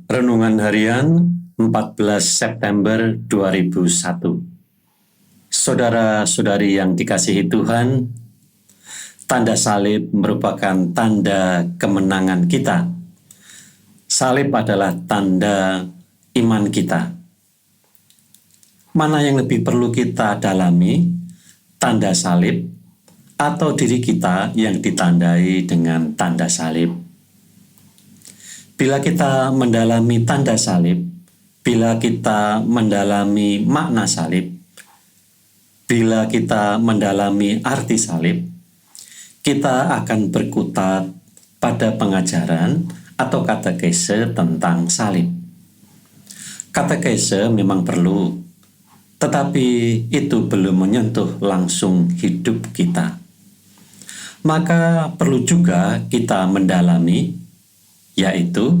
Renungan Harian 14 September 2001. Saudara-saudari yang dikasihi Tuhan, tanda salib merupakan tanda kemenangan kita. Salib adalah tanda iman kita. Mana yang lebih perlu kita dalami, tanda salib atau diri kita yang ditandai dengan tanda salib? Bila kita mendalami tanda salib, bila kita mendalami makna salib, bila kita mendalami arti salib, kita akan berkutat pada pengajaran atau katekese tentang salib. Katekese memang perlu, tetapi itu belum menyentuh langsung hidup kita. Maka perlu juga kita mendalami, yaitu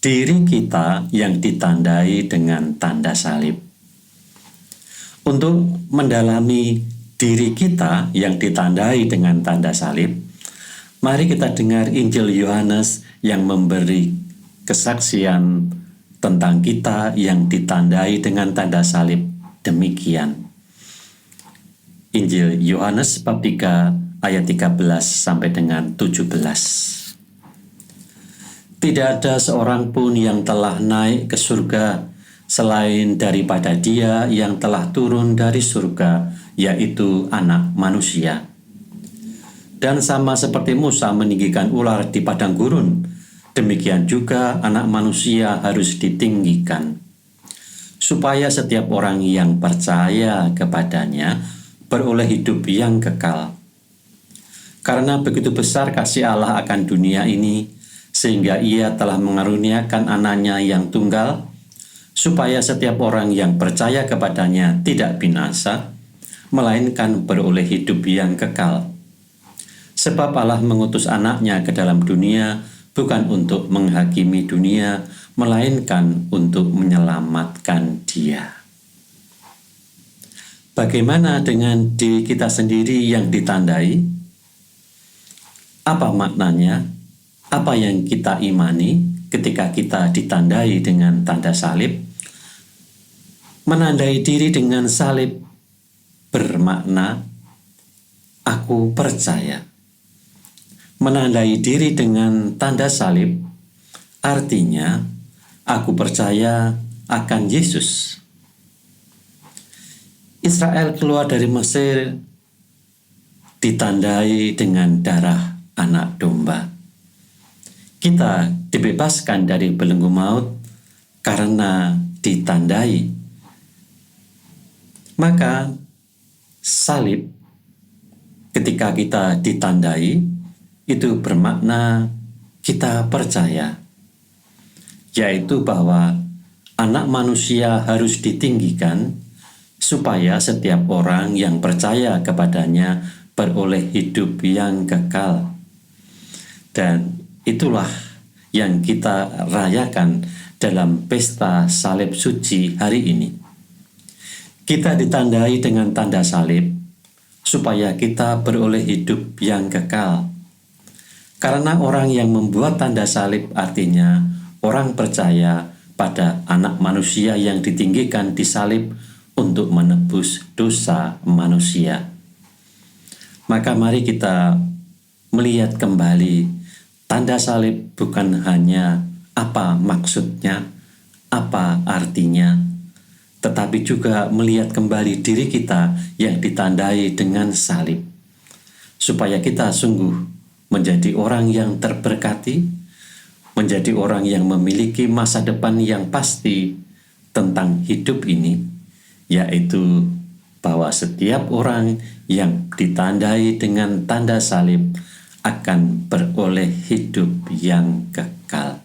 diri kita yang ditandai dengan tanda salib. Untuk mendalami diri kita yang ditandai dengan tanda salib, mari kita dengar Injil Yohanes yang memberi kesaksian tentang kita yang ditandai dengan tanda salib demikian. Injil Yohanes bab 3 ayat 13 sampai dengan 17. Tidak ada seorang pun yang telah naik ke surga selain daripada Dia yang telah turun dari surga, yaitu Anak Manusia. Dan sama seperti Musa meninggikan ular di padang gurun, demikian juga Anak Manusia harus ditinggikan, supaya setiap orang yang percaya kepadanya beroleh hidup yang kekal. Karena begitu besar kasih Allah akan dunia ini, sehingga Ia telah mengaruniakan Anaknya yang tunggal, supaya setiap orang yang percaya kepadanya tidak binasa, melainkan beroleh hidup yang kekal. Sebab Allah mengutus Anaknya ke dalam dunia, bukan untuk menghakimi dunia, melainkan untuk menyelamatkan dia. Bagaimana dengan diri kita sendiri yang ditandai? Apa maknanya? Apa yang kita imani ketika kita ditandai dengan tanda salib? Menandai diri dengan salib bermakna aku percaya. Menandai diri dengan tanda salib artinya aku percaya akan Yesus. Israel keluar dari Mesir ditandai dengan darah anak domba. Kita dibebaskan dari belenggu maut karena ditandai. Maka salib ketika kita ditandai itu bermakna kita percaya, yaitu bahwa Anak Manusia harus ditinggikan supaya setiap orang yang percaya kepadanya beroleh hidup yang kekal. Dan itulah yang kita rayakan dalam pesta salib suci hari ini. Kita ditandai dengan tanda salib supaya kita beroleh hidup yang kekal. Karena orang yang membuat tanda salib artinya orang percaya pada Anak Manusia yang ditinggikan di salib untuk menebus dosa manusia. Maka mari kita melihat kembali tanda salib bukan hanya apa maksudnya, apa artinya, tetapi juga melihat kembali diri kita yang ditandai dengan salib, supaya kita sungguh menjadi orang yang terberkati, menjadi orang yang memiliki masa depan yang pasti tentang hidup ini, yaitu bahwa setiap orang yang ditandai dengan tanda salib akan beroleh hidup yang kekal.